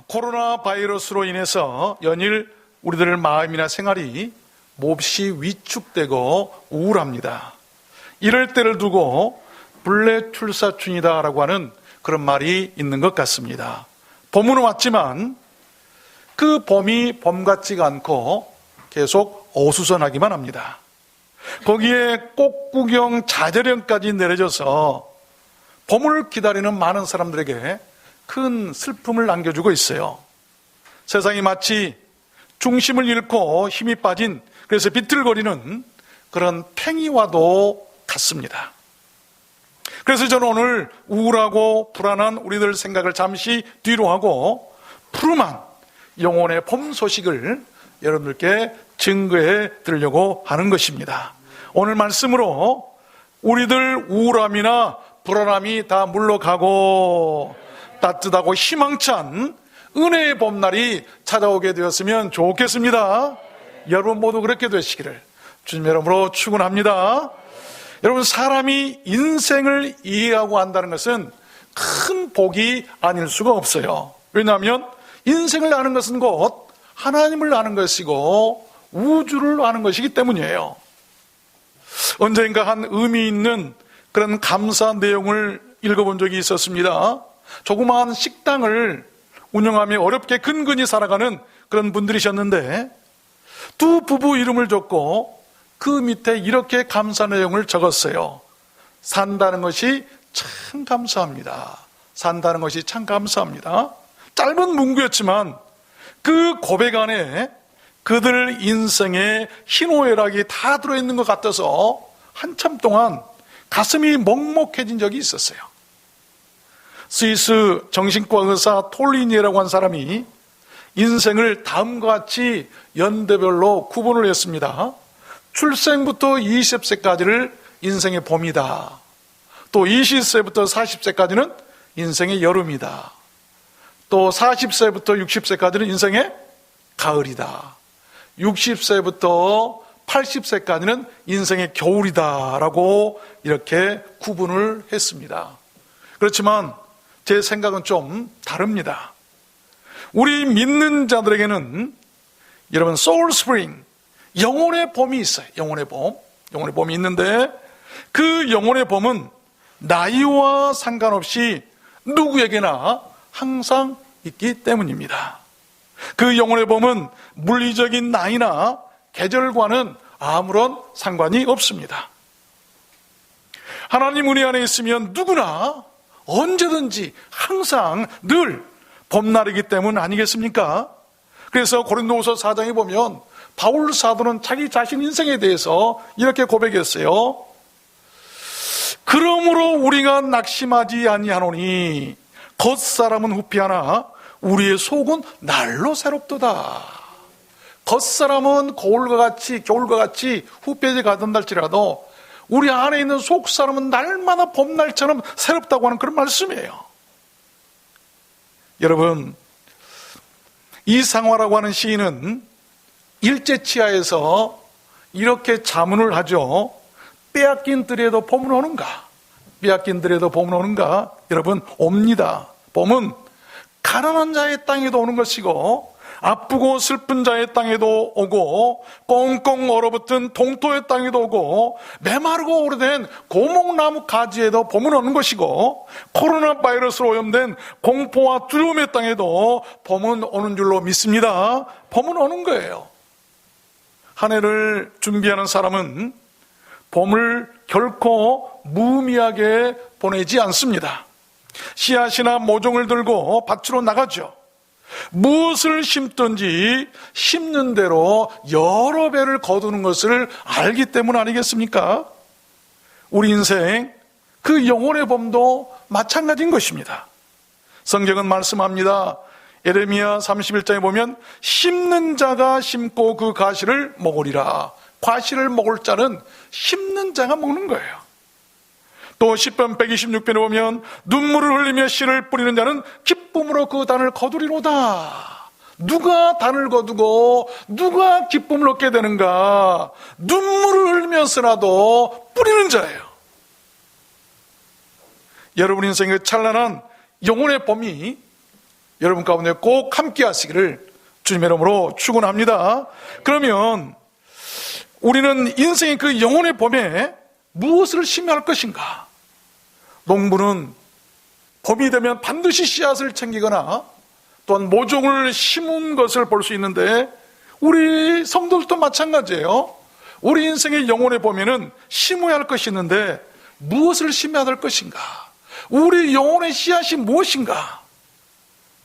코로나 바이러스로 인해서 연일 우리들 마음이나 생활이 몹시 위축되고 우울합니다. 이럴 때를 두고 불례출사춘이다라고 하는 그런 말이 있는 것 같습니다. 봄은 왔지만 그 봄이 봄 같지가 않고 계속 어수선하기만 합니다. 거기에 꽃구경 자재령까지 내려져서 봄을 기다리는 많은 사람들에게 큰 슬픔을 남겨주고 있어요. 세상이 마치 중심을 잃고 힘이 빠진, 그래서 비틀거리는 그런 팽이와도 같습니다. 그래서 저는 오늘 우울하고 불안한 우리들 생각을 잠시 뒤로 하고 푸름한 영혼의 봄 소식을 여러분들께 증거해 드리려고 하는 것입니다. 오늘 말씀으로 우리들 우울함이나 불안함이 다 물러가고 따뜻하고 희망찬 은혜의 봄날이 찾아오게 되었으면 좋겠습니다. 여러분 모두 그렇게 되시기를 주님의 이름으로 축원합니다. 여러분, 사람이 인생을 이해하고 한다는 것은 큰 복이 아닐 수가 없어요. 왜냐하면 인생을 아는 것은 곧 하나님을 아는 것이고 우주를 아는 것이기 때문이에요. 언젠가 한 의미 있는 그런 감사 내용을 읽어본 적이 있었습니다. 조그마한 식당을 운영하며 어렵게 근근히 살아가는 그런 분들이셨는데 두 부부 이름을 적고 그 밑에 이렇게 감사 내용을 적었어요. 산다는 것이 참 감사합니다. 산다는 것이 참 감사합니다. 짧은 문구였지만 그 고백 안에 그들 인생의 희노애락이 다 들어있는 것 같아서 한참 동안 가슴이 먹먹해진 적이 있었어요. 스위스 정신과 의사 톨리니에라고 한 사람이 인생을 다음과 같이 연대별로 구분을 했습니다. 출생부터 20세까지를 인생의 봄이다. 또 20세부터 40세까지는 인생의 여름이다. 또 40세부터 60세까지는 인생의 가을이다. 60세부터 80세까지는 인생의 겨울이다라고 이렇게 구분을 했습니다. 그렇지만 제 생각은 좀 다릅니다. 우리 믿는 자들에게는 여러분 소울 스프링, 영혼의 봄이 있어요. 영혼의 봄이 있는데 그 영혼의 봄은 나이와 상관없이 누구에게나 항상 있기 때문입니다. 그 영혼의 봄은 물리적인 나이나 계절과는 아무런 상관이 없습니다. 하나님 은혜 안에 있으면 누구나 언제든지 항상 늘 봄날이기 때문 아니겠습니까? 그래서 고린도후서 4장에 보면 바울 사도는 자기 자신 인생에 대해서 이렇게 고백했어요. 그러므로 우리가 낙심하지 아니하노니 겉사람은 후피하나 우리의 속은 날로 새롭도다. 겉사람은 거울과 같이 겨울과 같이 후패지 가던다 할지라도 우리 안에 있는 속사람은 날마다 봄날처럼 새롭다고 하는 그런 말씀이에요. 여러분, 이상화라고 하는 시인은 일제치하에서 이렇게 자문을 하죠. 빼앗긴 들에도 봄은 오는가? 빼앗긴 들에도 봄은 오는가? 여러분, 옵니다. 봄은 가난한 자의 땅에도 오는 것이고 아프고 슬픈 자의 땅에도 오고 꽁꽁 얼어붙은 동토의 땅에도 오고 메마르고 오래된 고목나무 가지에도 봄은 오는 것이고 코로나 바이러스로 오염된 공포와 두려움의 땅에도 봄은 오는 줄로 믿습니다. 봄은 오는 거예요. 한 해를 준비하는 사람은 봄을 결코 무의미하게 보내지 않습니다. 씨앗이나 모종을 들고 밭으로 나가죠. 무엇을 심든지 심는 대로 여러 배를 거두는 것을 알기 때문 아니겠습니까? 우리 인생 그 영혼의 봄도 마찬가지인 것입니다. 성경은 말씀합니다. 예레미야 31장에 보면 심는 자가 심고 그 가시를 먹으리라. 과실을 먹을 자는 심는 자가 먹는 거예요. 또 10편 126편에 보면 눈물을 흘리며 씨를 뿌리는 자는 기쁨으로 그 단을 거두리로다. 누가 단을 거두고 누가 기쁨을 얻게 되는가? 눈물을 흘리면서라도 뿌리는 자예요. 여러분 인생의 찬란한 영혼의 봄이 여러분 가운데 꼭 함께 하시기를 주님의 이름으로 축원합니다. 그러면 우리는 인생의 그 영혼의 봄에 무엇을 심어야 할 것인가? 농부는 봄이 되면 반드시 씨앗을 챙기거나 또한 모종을 심은 것을 볼 수 있는데, 우리 성도들도 마찬가지예요. 우리 인생의 영혼의 봄에는 심어야 할 것이 있는데 무엇을 심어야 할 것인가? 우리 영혼의 씨앗이 무엇인가?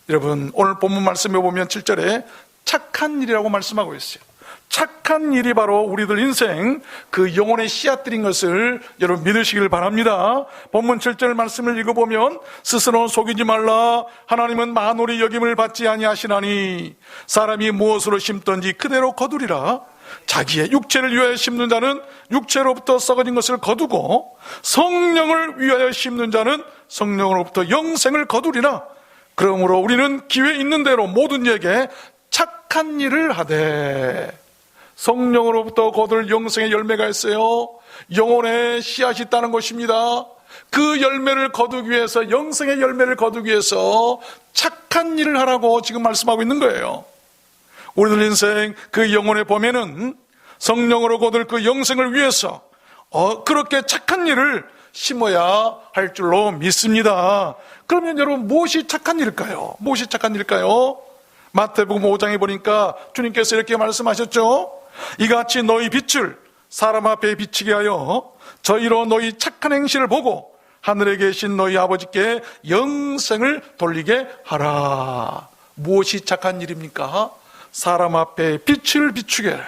여러분, 오늘 본문 말씀에 보면 7절에 착한 일이라고 말씀하고 있어요. 착한 일이 바로 우리들 인생 그 영혼의 씨앗들인 것을 여러분 믿으시길 바랍니다. 본문 7절 말씀을 읽어보면, 스스로 속이지 말라. 하나님은 만홀히 여김을 받지 아니하시나니 사람이 무엇으로 심든지 그대로 거두리라. 자기의 육체를 위하여 심는 자는 육체로부터 썩어진 것을 거두고 성령을 위하여 심는 자는 성령으로부터 영생을 거두리라. 그러므로 우리는 기회 있는 대로 모든 이에게 착한 일을 하되. 성령으로부터 거둘 영생의 열매가 있어요. 영혼의 씨앗이 있다는 것입니다. 그 열매를 거두기 위해서, 영생의 열매를 거두기 위해서 착한 일을 하라고 지금 말씀하고 있는 거예요. 우리들 인생 그 영혼의 봄에는 성령으로 거둘 그 영생을 위해서 그렇게 착한 일을 심어야 할 줄로 믿습니다. 그러면 여러분, 무엇이 착한 일일까요? 무엇이 착한 일일까요? 마태복음 5장에 보니까 주님께서 이렇게 말씀하셨죠. 이같이 너희 빛을 사람 앞에 비치게 하여 저희로 너희 착한 행실을 보고 하늘에 계신 너희 아버지께 영생을 돌리게 하라. 무엇이 착한 일입니까? 사람 앞에 빛을 비추게 하라.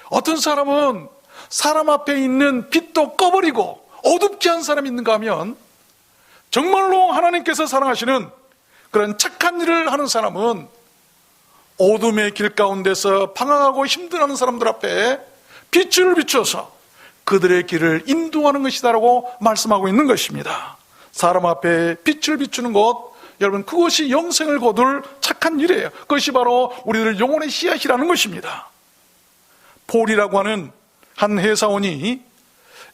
어떤 사람은 사람 앞에 있는 빛도 꺼버리고 어둡게 한 사람이 있는가 하면, 정말로 하나님께서 사랑하시는 그런 착한 일을 하는 사람은 어둠의 길 가운데서 방황하고 힘들어하는 사람들 앞에 빛을 비춰서 그들의 길을 인도하는 것이다라고 말씀하고 있는 것입니다. 사람 앞에 빛을 비추는 것, 여러분, 그것이 영생을 거둘 착한 일이에요. 그것이 바로 우리들 영혼의 씨앗이라는 것입니다. 폴이라고 하는 한 회사원이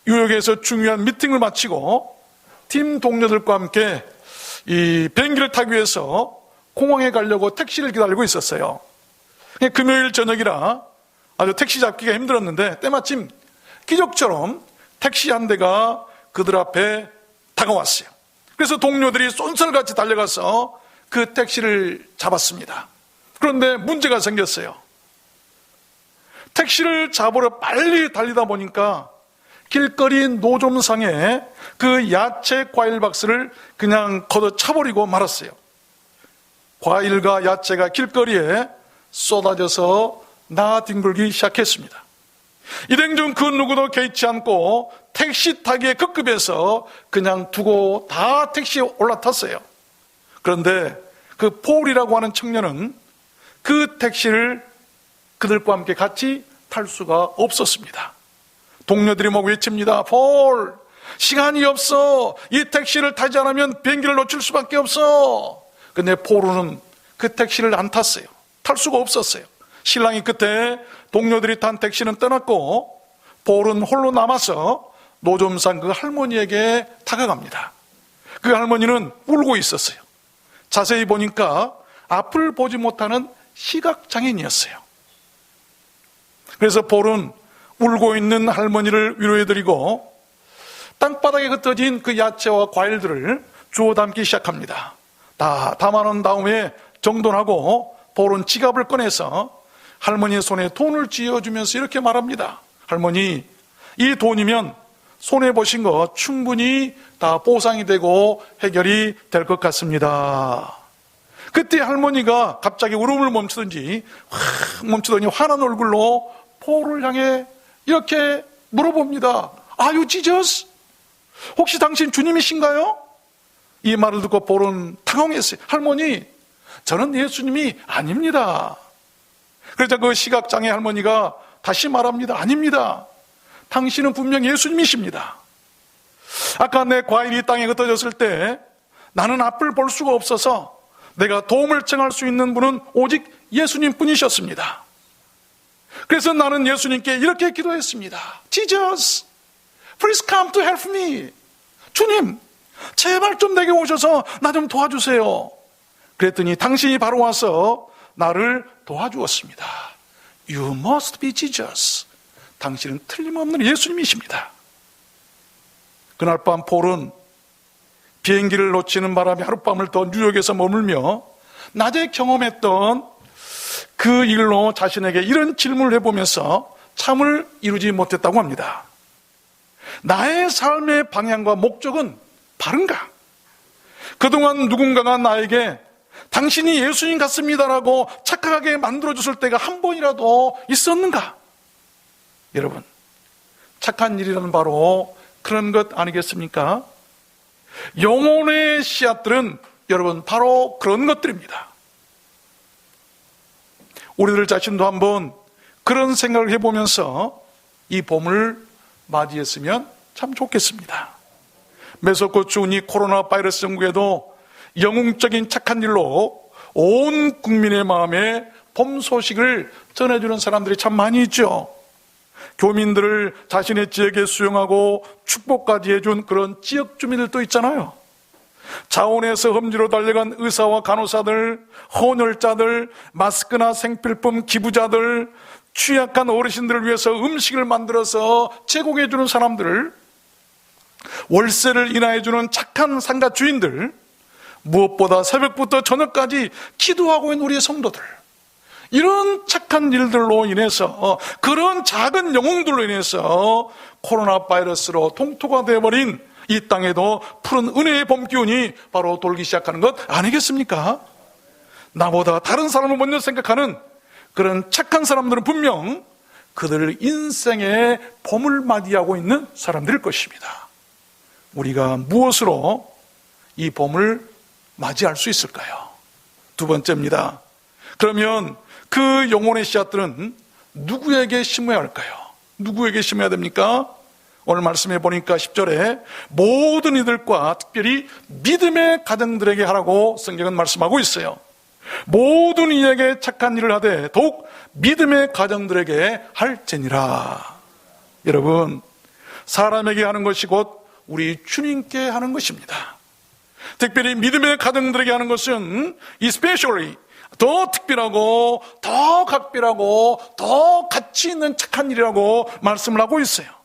뉴욕에서 중요한 미팅을 마치고 팀 동료들과 함께 이 비행기를 타기 위해서 공항에 가려고 택시를 기다리고 있었어요. 금요일 저녁이라 아주 택시 잡기가 힘들었는데 때마침 기적처럼 택시 한 대가 그들 앞에 다가왔어요. 그래서 동료들이 쏜살같이 달려가서 그 택시를 잡았습니다. 그런데 문제가 생겼어요. 택시를 잡으러 빨리 달리다 보니까 길거리 노점상에 그 야채 과일 박스를 그냥 걷어차버리고 말았어요. 과일과 야채가 길거리에 쏟아져서 나뒹굴기 시작했습니다. 일행 중 그 누구도 개의치 않고 택시 타기에 급급해서 그냥 두고 다 택시에 올라탔어요. 그런데 그 폴이라고 하는 청년은 그 택시를 그들과 함께 같이 탈 수가 없었습니다. 동료들이 막 외칩니다. 폴, 시간이 없어. 이 택시를 타지 않으면 비행기를 놓칠 수밖에 없어. 근데 폴은 그 택시를 안 탔어요. 탈 수가 없었어요. 신랑이 끝에 동료들이 탄 택시는 떠났고 폴은 홀로 남아서 노점상 그 할머니에게 다가갑니다. 그 할머니는 울고 있었어요. 자세히 보니까 앞을 보지 못하는 시각장애인이었어요. 그래서 폴은 울고 있는 할머니를 위로해드리고 땅바닥에 흩어진 그 야채와 과일들을 주워 담기 시작합니다. 다 담아놓은 다음에 정돈하고 폴은 지갑을 꺼내서 할머니의 손에 돈을 쥐어주면서 이렇게 말합니다. 할머니, 이 돈이면 손해보신 거 충분히 다 보상이 되고 해결이 될 것 같습니다. 그때 할머니가 갑자기 울음을 멈추더니 환한 얼굴로 폴을 향해 이렇게 물어봅니다. Are you Jesus? 혹시 당신 주님이신가요? 이 말을 듣고 폴은 당황했어요. 할머니, 저는 예수님이 아닙니다. 그래서 그 시각장애 할머니가 다시 말합니다. 아닙니다. 당신은 분명 예수님이십니다. 아까 내 과일이 땅에 흩어졌을 때 나는 앞을 볼 수가 없어서 내가 도움을 청할 수 있는 분은 오직 예수님 뿐이셨습니다. 그래서 나는 예수님께 이렇게 기도했습니다. Jesus, please come to help me. 주님, 제발 좀 내게 오셔서 나 좀 도와주세요. 그랬더니 당신이 바로 와서 나를 도와주었습니다. You must be Jesus. 당신은 틀림없는 예수님이십니다. 그날 밤 폴은 비행기를 놓치는 바람에 하룻밤을 더 뉴욕에서 머물며 낮에 경험했던 그 일로 자신에게 이런 질문을 해보면서 참을 이루지 못했다고 합니다. 나의 삶의 방향과 목적은 바른가? 그동안 누군가가 나에게 당신이 예수님 같습니다라고 착각하게 만들어줬을 때가 한 번이라도 있었는가? 여러분, 착한 일이란 바로 그런 것 아니겠습니까? 영혼의 씨앗들은 여러분 바로 그런 것들입니다. 우리들 자신도 한번 그런 생각을 해보면서 이 봄을 맞이했으면 참 좋겠습니다. 메소코 주니 코로나 바이러스 전국에도 영웅적인 착한 일로 온 국민의 마음에 봄 소식을 전해주는 사람들이 참 많이 있죠. 교민들을 자신의 지역에 수용하고 축복까지 해준 그런 지역 주민들도 있잖아요. 자원에서 험지로 달려간 의사와 간호사들, 헌혈자들, 마스크나 생필품 기부자들, 취약한 어르신들을 위해서 음식을 만들어서 제공해주는 사람들, 월세를 인하해주는 착한 상가 주인들, 무엇보다 새벽부터 저녁까지 기도하고 있는 우리의 성도들, 이런 착한 일들로 인해서, 그런 작은 영웅들로 인해서 코로나 바이러스로 통토가 되어버린 이 땅에도 푸른 은혜의 봄 기운이 바로 돌기 시작하는 것 아니겠습니까? 나보다 다른 사람을 먼저 생각하는 그런 착한 사람들은 분명 그들 인생의 봄을 맞이하고 있는 사람들일 것입니다. 우리가 무엇으로 이 봄을 맞이할 수 있을까요? 두 번째입니다. 그러면 그 영혼의 씨앗들은 누구에게 심어야 할까요? 누구에게 심어야 됩니까? 오늘 말씀해 보니까 10절에 모든 이들과 특별히 믿음의 가정들에게 하라고 성경은 말씀하고 있어요. 모든 이에게 착한 일을 하되 더욱 믿음의 가정들에게 할지니라. 여러분, 사람에게 하는 것이 곧 우리 주님께 하는 것입니다. 특별히 믿음의 가정들에게 하는 것은 especially 더 특별하고 더 각별하고 더 가치 있는 착한 일이라고 말씀을 하고 있어요.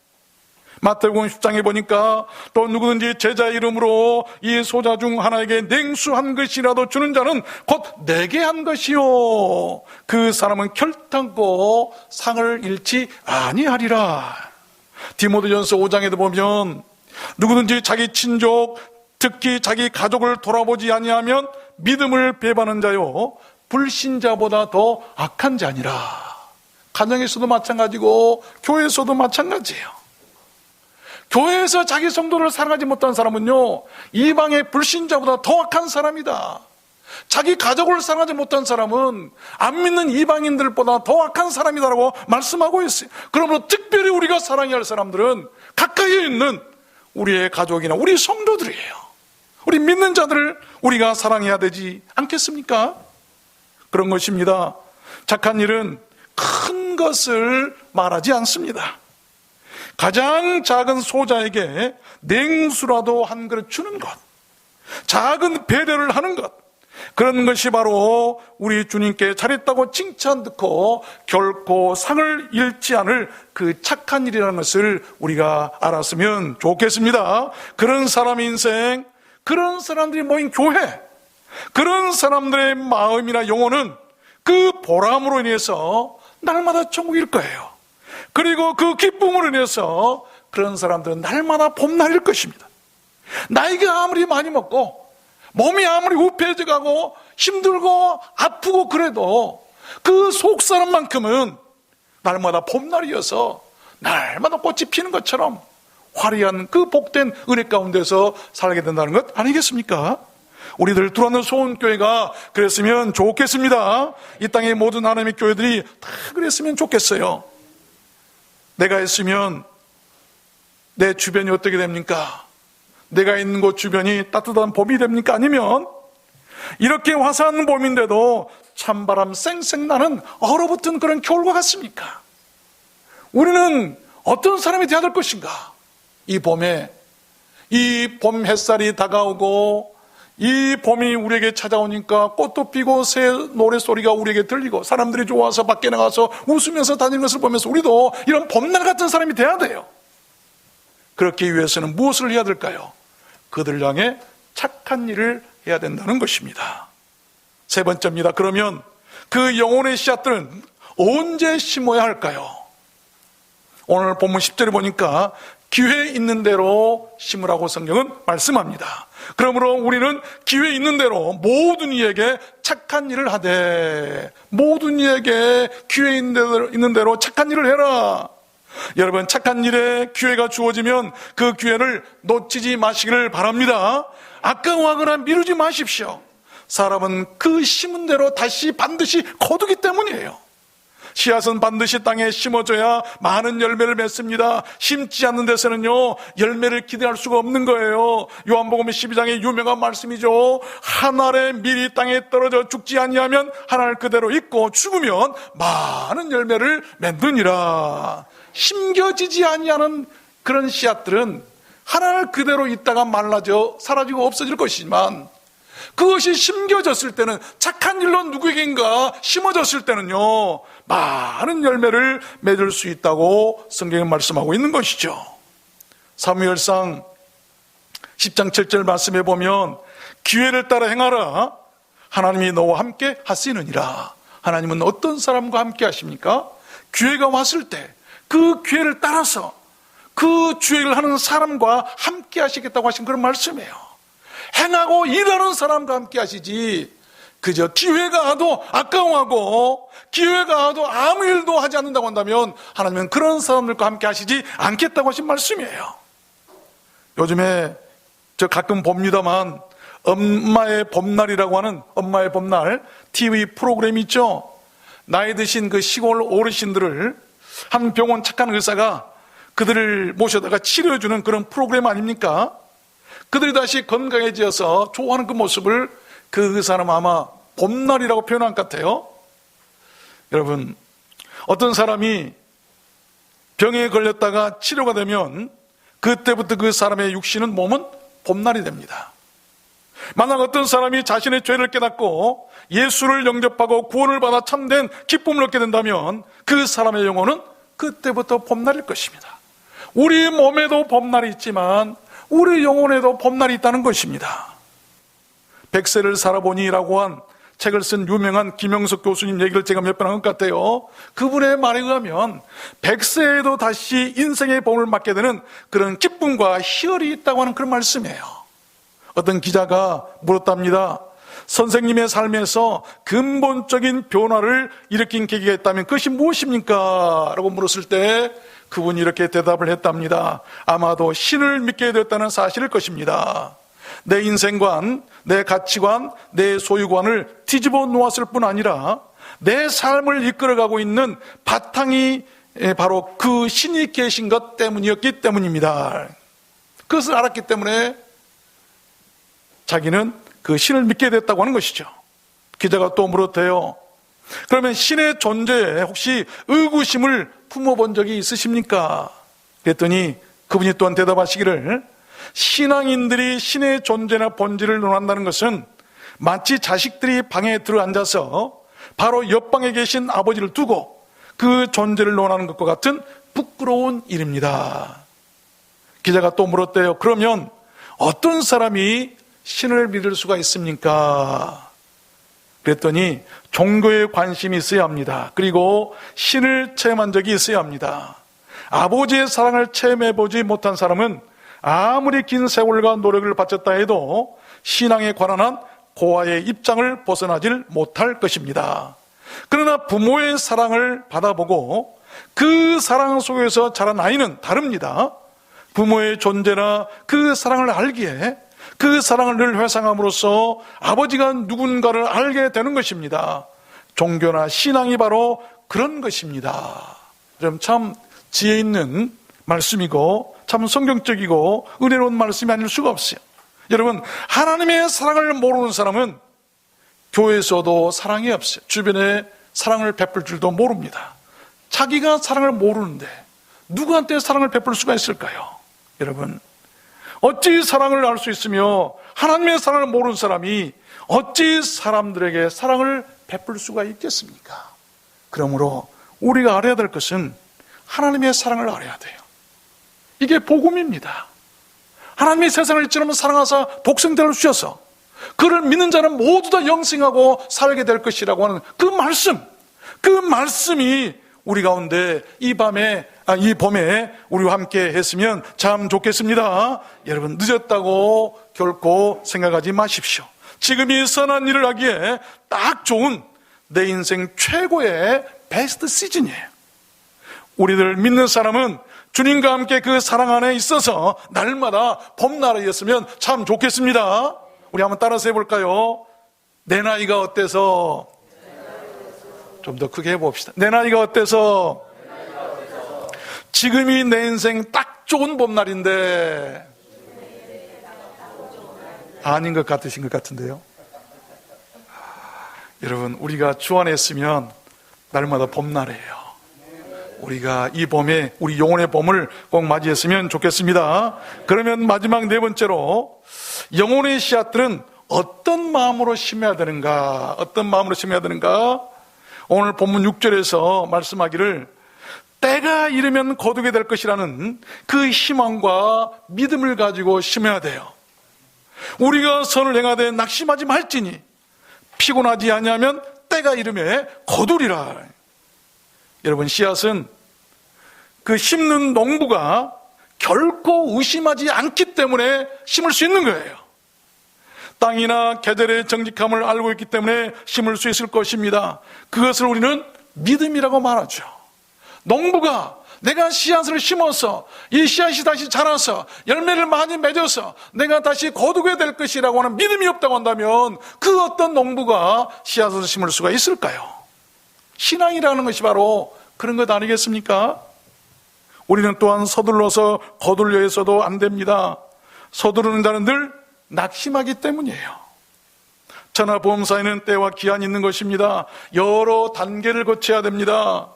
마태복음 10장에 보니까 또 누구든지 제자의 이름으로 이 소자 중 하나에게 냉수 한 것이라도 주는 자는 곧 내게 한 것이요 그 사람은 결탄코 상을 잃지 아니하리라. 디모데전서 5장에도 보면 누구든지 자기 친족 특히 자기 가족을 돌아보지 아니하면 믿음을 배반하는 자요 불신자보다 더 악한 자니라. 가정에서도 마찬가지고 교회에서도 마찬가지예요. 교회에서 자기 성도를 사랑하지 못한 사람은요 이방의 불신자보다 더 악한 사람이다. 자기 가족을 사랑하지 못한 사람은 안 믿는 이방인들보다 더 악한 사람이다라고 말씀하고 있어요. 그러므로 특별히 우리가 사랑해야 할 사람들은 가까이에 있는 우리의 가족이나 우리 성도들이에요. 우리 믿는 자들을 우리가 사랑해야 되지 않겠습니까? 그런 것입니다. 착한 일은 큰 것을 말하지 않습니다. 가장 작은 소자에게 냉수라도 한 그릇 주는 것, 작은 배려를 하는 것, 그런 것이 바로 우리 주님께 잘했다고 칭찬 듣고 결코 상을 잃지 않을 그 착한 일이라는 것을 우리가 알았으면 좋겠습니다. 그런 사람의 인생, 그런 사람들이 모인 교회, 그런 사람들의 마음이나 영혼은 그 보람으로 인해서 날마다 천국일 거예요. 그리고 그 기쁨으로 인해서 그런 사람들은 날마다 봄날일 것입니다. 나이가 아무리 많이 먹고 몸이 아무리 우패해져가고 힘들고 아프고 그래도 그 속사람만큼은 날마다 봄날이어서 날마다 꽃이 피는 것처럼 화려한 그 복된 은혜 가운데서 살게 된다는 것 아니겠습니까? 우리들 두란노 소원교회가 그랬으면 좋겠습니다. 이 땅의 모든 하나님의 교회들이 다 그랬으면 좋겠어요. 내가 했으면 내 주변이 어떻게 됩니까? 내가 있는 곳 주변이 따뜻한 봄이 됩니까? 아니면 이렇게 화사한 봄인데도 찬바람 쌩쌩 나는 얼어붙은 그런 겨울과 같습니까? 우리는 어떤 사람이 되어야 될 것인가? 이 봄에 이 봄 햇살이 다가오고 이 봄이 우리에게 찾아오니까 꽃도 피고 새 노래소리가 우리에게 들리고 사람들이 좋아서 밖에 나가서 웃으면서 다니는 것을 보면서 우리도 이런 봄날 같은 사람이 돼야 돼요. 그렇기 위해서는 무엇을 해야 될까요? 그들 향해 착한 일을 해야 된다는 것입니다. 세 번째입니다. 그러면 그 영혼의 씨앗들은 언제 심어야 할까요? 오늘 본문 10절에 보니까 기회 있는 대로 심으라고 성경은 말씀합니다. 그러므로 우리는 기회 있는 대로 모든 이에게 착한 일을 하되, 모든 이에게 기회 있는 대로 착한 일을 해라. 여러분, 착한 일에 기회가 주어지면 그 기회를 놓치지 마시기를 바랍니다. 아까워하거나 미루지 마십시오. 사람은 그 심은 대로 다시 반드시 거두기 때문이에요. 씨앗은 반드시 땅에 심어져야 많은 열매를 맺습니다. 심지 않는 데서는요, 열매를 기대할 수가 없는 거예요. 요한복음 12장의 유명한 말씀이죠. 한 알의 밀이 땅에 떨어져 죽지 아니하면 한 알 그대로 있고 죽으면 많은 열매를 맺느니라. 심겨지지 아니하는 그런 씨앗들은 한 알 그대로 있다가 말라져 사라지고 없어질 것이지만, 그것이 심겨졌을 때는, 착한 일로 누구에겐가 심어졌을 때는요, 많은 열매를 맺을 수 있다고 성경에 말씀하고 있는 것이죠. 사무엘상 10장 7절 말씀해 보면 기회를 따라 행하라. 하나님이 너와 함께 하시느니라. 하나님은 어떤 사람과 함께 하십니까? 기회가 왔을 때 그 기회를 따라서 그 기회를 하는 사람과 함께 하시겠다고 하신 그런 말씀이에요. 행하고 일하는 사람과 함께 하시지, 그저 기회가 와도 아까워하고 기회가 와도 아무 일도 하지 않는다고 한다면 하나님은 그런 사람들과 함께 하시지 않겠다고 하신 말씀이에요. 요즘에 저 가끔 봅니다만 엄마의 봄날이라고 하는, 엄마의 봄날 TV 프로그램이 있죠. 나이 드신 그 시골 어르신들을 한 병원 착한 의사가 그들을 모셔다가 치료해주는 그런 프로그램 아닙니까? 그들이 다시 건강해져서 좋아하는 그 모습을 그 의사는 아마 봄날이라고 표현한 것 같아요. 여러분, 어떤 사람이 병에 걸렸다가 치료가 되면 그때부터 그 사람의 육신은, 몸은 봄날이 됩니다. 만약 어떤 사람이 자신의 죄를 깨닫고 예수를 영접하고 구원을 받아 참된 기쁨을 얻게 된다면 그 사람의 영혼은 그때부터 봄날일 것입니다. 우리 몸에도 봄날이 있지만 우리 영혼에도 봄날이 있다는 것입니다. 백세를 살아보니라고 한 책을 쓴 유명한 김영석 교수님 얘기를 제가 몇 번 한 것 같아요. 그분의 말에 의하면 100세에도 다시 인생의 봄을 맞게 되는 그런 기쁨과 희열이 있다고 하는 그런 말씀이에요. 어떤 기자가 물었답니다. 선생님의 삶에서 근본적인 변화를 일으킨 계기가 있다면 그것이 무엇입니까? 라고 물었을 때 그분이 이렇게 대답을 했답니다. 아마도 신을 믿게 되었다는 사실일 것입니다. 내 인생관, 내 가치관, 내 소유관을 뒤집어 놓았을 뿐 아니라 내 삶을 이끌어가고 있는 바탕이 바로 그 신이 계신 것 때문이었기 때문입니다. 그것을 알았기 때문에 자기는 그 신을 믿게 됐다고 하는 것이죠. 기자가 또 물었대요. 그러면 신의 존재에 혹시 의구심을 품어본 적이 있으십니까? 그랬더니 그분이 또한 대답하시기를, 신앙인들이 신의 존재나 본질을 논한다는 것은 마치 자식들이 방에 들어앉아서 바로 옆방에 계신 아버지를 두고 그 존재를 논하는 것과 같은 부끄러운 일입니다. 기자가 또 물었대요. 그러면 어떤 사람이 신을 믿을 수가 있습니까? 그랬더니 종교에 관심이 있어야 합니다. 그리고 신을 체험한 적이 있어야 합니다. 아버지의 사랑을 체험해보지 못한 사람은 아무리 긴 세월과 노력을 바쳤다 해도 신앙에 관한 한 고아의 입장을 벗어나질 못할 것입니다. 그러나 부모의 사랑을 받아보고 그 사랑 속에서 자란 아이는 다릅니다. 부모의 존재나 그 사랑을 알기에 그 사랑을 늘 회상함으로써 아버지가 누군가를 알게 되는 것입니다. 종교나 신앙이 바로 그런 것입니다. 그럼 참 지혜 있는 말씀이고 참 성경적이고 은혜로운 말씀이 아닐 수가 없어요. 여러분, 하나님의 사랑을 모르는 사람은 교회에서도 사랑이 없어요. 주변에 사랑을 베풀 줄도 모릅니다. 자기가 사랑을 모르는데 누구한테 사랑을 베풀 수가 있을까요? 여러분, 어찌 사랑을 알 수 있으며 하나님의 사랑을 모르는 사람이 어찌 사람들에게 사랑을 베풀 수가 있겠습니까? 그러므로 우리가 알아야 될 것은 하나님의 사랑을 알아야 돼요. 이게 복음입니다. 하나님이 세상을 이처럼 사랑하사 독생자를 주셔서 그를 믿는 자는 모두 다 영생하고 살게 될 것이라고 하는 그 말씀이 우리 가운데 이 봄에 우리와 함께 했으면 참 좋겠습니다. 여러분, 늦었다고 결코 생각하지 마십시오. 지금이 선한 일을 하기에 딱 좋은 내 인생 최고의 베스트 시즌이에요. 우리들 믿는 사람은 주님과 함께 그 사랑 안에 있어서 날마다 봄나라였으면 참 좋겠습니다. 우리 한번 따라서 해볼까요? 내 나이가 어때서? 좀 더 크게 해봅시다. 내 나이가 어때서? 지금이 내 인생 딱 좋은 봄날인데. 아닌 것 같으신 것 같은데요. 여러분, 우리가 주 안에 있으면 날마다 봄날이에요. 우리가 이 봄에 우리 영혼의 봄을 꼭 맞이했으면 좋겠습니다. 그러면 마지막 네 번째로, 영혼의 씨앗들은 어떤 마음으로 심어야 되는가? 어떤 마음으로 심어야 되는가? 오늘 본문 6절에서 말씀하기를 때가 이르면 거두게 될 것이라는 그 희망과 믿음을 가지고 심어야 돼요. 우리가 선을 행하되 낙심하지 말지니 피곤하지 아니하면 때가 이르매 거두리라. 여러분, 씨앗은 그 심는 농부가 결코 의심하지 않기 때문에 심을 수 있는 거예요. 땅이나 계절의 정직함을 알고 있기 때문에 심을 수 있을 것입니다. 그것을 우리는 믿음이라고 말하죠. 농부가 내가 씨앗을 심어서 이 씨앗이 다시 자라서 열매를 많이 맺어서 내가 다시 거두게 될 것이라고 하는 믿음이 없다고 한다면 그 어떤 농부가 씨앗을 심을 수가 있을까요? 신앙이라는 것이 바로 그런 것 아니겠습니까? 우리는 또한 서둘러서 거두려 해서도 안 됩니다. 서두르는 자는 늘 낙심하기 때문이에요. 전화보험사에는 때와 기한이 있는 것입니다. 여러 단계를 거쳐야 됩니다.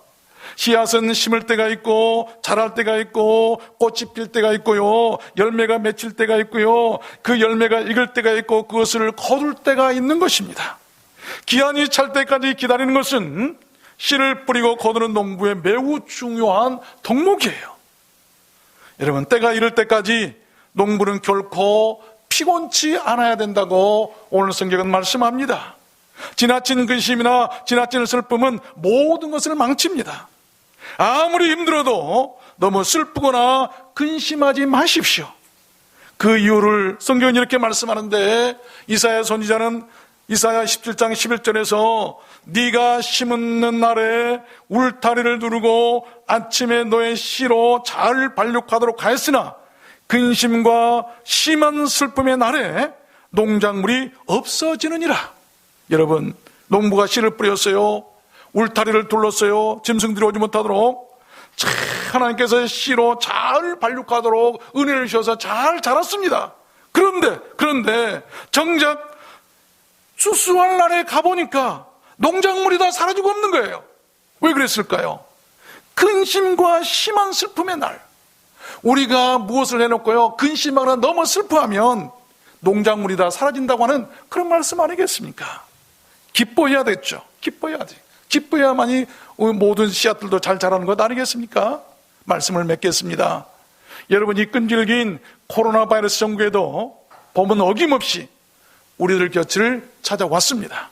씨앗은 심을 때가 있고 자랄 때가 있고 꽃이 필 때가 있고요, 열매가 맺힐 때가 있고요, 그 열매가 익을 때가 있고 그것을 거둘 때가 있는 것입니다. 기한이 찰 때까지 기다리는 것은 씨를 뿌리고 거두는 농부의 매우 중요한 덕목이에요. 여러분, 때가 이를 때까지 농부는 결코 피곤치 않아야 된다고 오늘 성경은 말씀합니다. 지나친 근심이나 지나친 슬픔은 모든 것을 망칩니다. 아무리 힘들어도 너무 슬프거나 근심하지 마십시오. 그 이유를 성경은 이렇게 말씀하는데, 이사야 선지자는 이사야 17장 11절에서 네가 심는 날에 울타리를 두르고 아침에 너의 씨로 잘 발육하도록 하였으나 근심과 심한 슬픔의 날에 농작물이 없어지느니라. 여러분, 농부가 씨를 뿌렸어요. 울타리를 둘렀어요. 짐승들이 오지 못하도록. 하나님께서 씨로 잘 발육하도록 은혜를 주셔서 잘 자랐습니다. 그런데 정작 추수할 날에 가보니까 농작물이 다 사라지고 없는 거예요. 왜 그랬을까요? 근심과 심한 슬픔의 날. 우리가 무엇을 해놓고요, 근심하거나 너무 슬퍼하면 농작물이 다 사라진다고 하는 그런 말씀 아니겠습니까? 기뻐해야 됐죠. 기뻐해야 돼. 기뻐야만이 모든 씨앗들도 잘 자라는 것 아니겠습니까? 말씀을 맺겠습니다. 여러분, 이 끈질긴 코로나 바이러스 전국에도 봄은 어김없이 우리들 곁을 찾아왔습니다.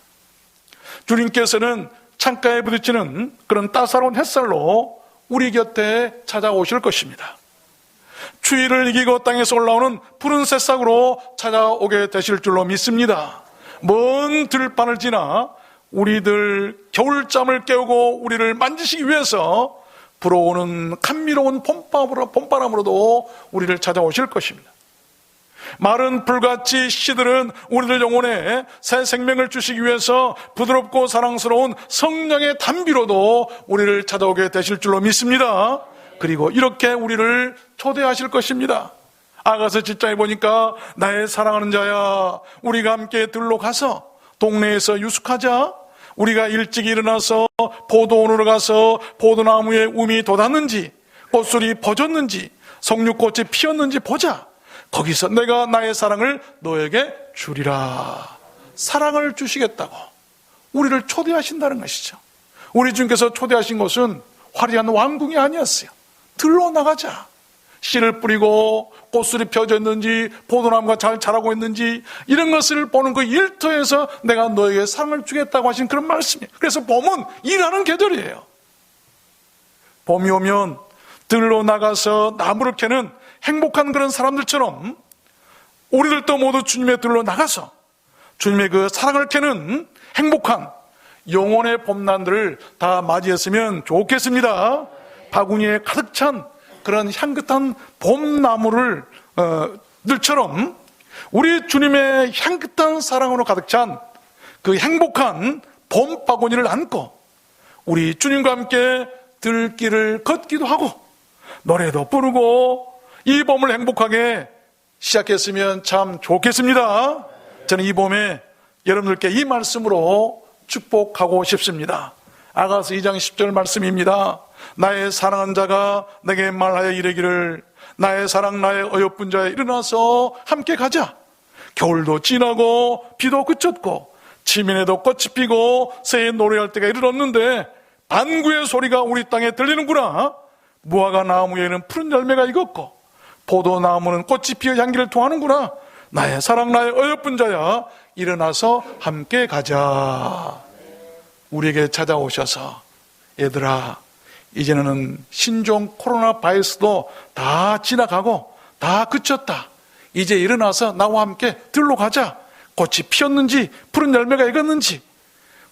주님께서는 창가에 부딪히는 그런 따사로운 햇살로 우리 곁에 찾아오실 것입니다. 추위를 이기고 땅에서 올라오는 푸른 새싹으로 찾아오게 되실 줄로 믿습니다. 먼 들판을 지나 우리들 겨울잠을 깨우고 우리를 만지시기 위해서 불어오는 감미로운 봄바람으로도 우리를 찾아오실 것입니다. 마른 불같이 씨들은 우리들 영혼에 새 생명을 주시기 위해서 부드럽고 사랑스러운 성령의 단비로도 우리를 찾아오게 되실 줄로 믿습니다. 그리고 이렇게 우리를 초대하실 것입니다. 아가서 7장에 보니까 나의 사랑하는 자야, 우리가 함께 들로 가서 동네에서 유숙하자. 우리가 일찍 일어나서 포도원으로 가서 포도나무에 움이 돋았는지 꽃술이 퍼졌는지 석류꽃이 피었는지 보자. 거기서 내가 나의 사랑을 너에게 주리라. 사랑을 주시겠다고 우리를 초대하신다는 것이죠. 우리 주님께서 초대하신 것은 화려한 왕궁이 아니었어요. 들러 나가자. 씨를 뿌리고 꽃술이 펴져 있는지 포도나무가 잘 자라고 있는지 이런 것을 보는 그 일터에서 내가 너에게 사랑을 주겠다고 하신 그런 말씀이에요. 그래서 봄은 일하는 계절이에요. 봄이 오면 들러 나가서 나무를 캐는 행복한 그런 사람들처럼 우리들도 모두 주님의 들러 나가서 주님의 그 사랑을 캐는 행복한 영혼의 봄날들을 다 맞이했으면 좋겠습니다. 바구니에 가득 찬 그런 향긋한 봄나무를 들처럼 우리 주님의 향긋한 사랑으로 가득 찬 그 행복한 봄 바구니를 안고 우리 주님과 함께 들길을 걷기도 하고 노래도 부르고 이 봄을 행복하게 시작했으면 참 좋겠습니다. 저는 이 봄에 여러분들께 이 말씀으로 축복하고 싶습니다. 아가서 2장 10절 말씀입니다. 나의 사랑하는 자가 내게 말하여 이르기를 나의 사랑 나의 어여쁜 자여 일어나서 함께 가자. 겨울도 지나고 비도 그쳤고 지면에도 꽃이 피고 새에 노래할 때가 이르렀는데 반구의 소리가 우리 땅에 들리는구나. 무화과 나무에는 푸른 열매가 익었고 포도나무는 꽃이 피어 향기를 토하는구나. 나의 사랑 나의 어여쁜 자야 일어나서 함께 가자. 우리에게 찾아오셔서 얘들아 이제는 신종 코로나 바이러스도 다 지나가고 다 그쳤다. 이제 일어나서 나와 함께 들러 가자. 꽃이 피었는지 푸른 열매가 익었는지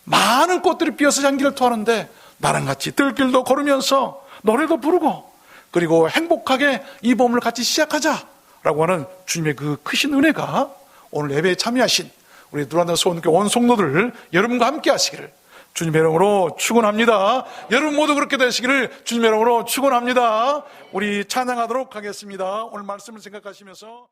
많은 꽃들이 피어서 향기를 토하는데 나랑 같이 들길도 걸으면서 노래도 부르고 그리고 행복하게 이 봄을 같이 시작하자라고 하는 주님의 그 크신 은혜가 오늘 예배에 참여하신 우리 누란다 소원교회 온 성도들 여러분과 함께 하시기를 주님의 이름으로 축원합니다. 여러분 모두 그렇게 되시기를 주님의 이름으로 축원합니다. 우리 찬양하도록 하겠습니다. 오늘 말씀을 생각하시면서